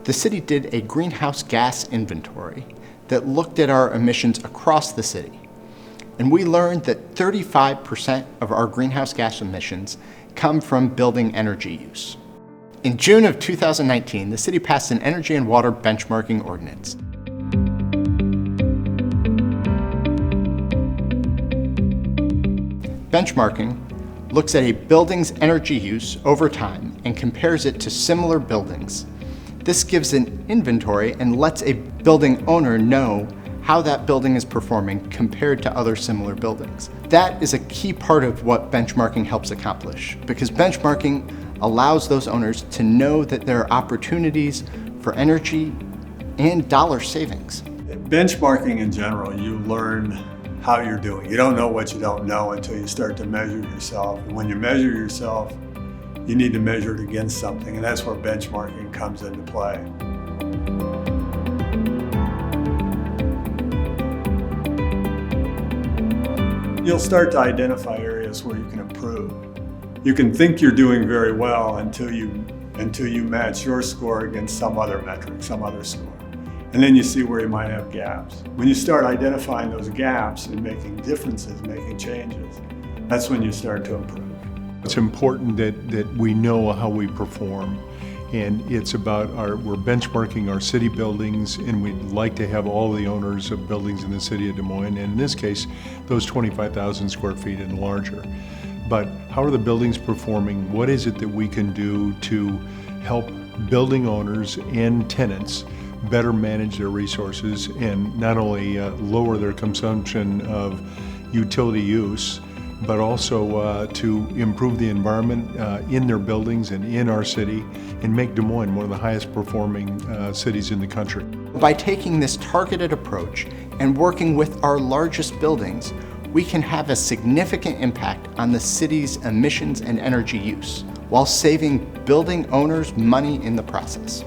the city did a greenhouse gas inventory that looked at our emissions across the city. And we learned that 35% of our greenhouse gas emissions come from building energy use. In June of 2019, the city passed an energy and water benchmarking ordinance. Benchmarking looks at a building's energy use over time and compares it to similar buildings. This gives an inventory and lets a building owner know how that building is performing compared to other similar buildings. That is a key part of what benchmarking helps accomplish, because benchmarking allows those owners to know that there are opportunities for energy and dollar savings. Benchmarking in general, you learn how you're doing. You don't know what you don't know until you start to measure yourself. And when you measure yourself, you need to measure it against something, and that's where benchmarking comes into play. You'll start to identify areas where you can improve. You can think you're doing very well until you match your score against some other metric, some other score. And then you see where you might have gaps. When you start identifying those gaps and making differences, making changes, that's when you start to improve. It's important that we know how we perform, and it's about we're benchmarking our city buildings, and we'd like to have all the owners of buildings in the city of Des Moines, and in this case, those 25,000 square feet and larger. But how are the buildings performing? What is it that we can do to help building owners and tenants better manage their resources and not only lower their consumption of utility use, but also to improve the environment in their buildings and in our city and make Des Moines one of the highest performing cities in the country. By taking this targeted approach and working with our largest buildings, we can have a significant impact on the city's emissions and energy use while saving building owners money in the process.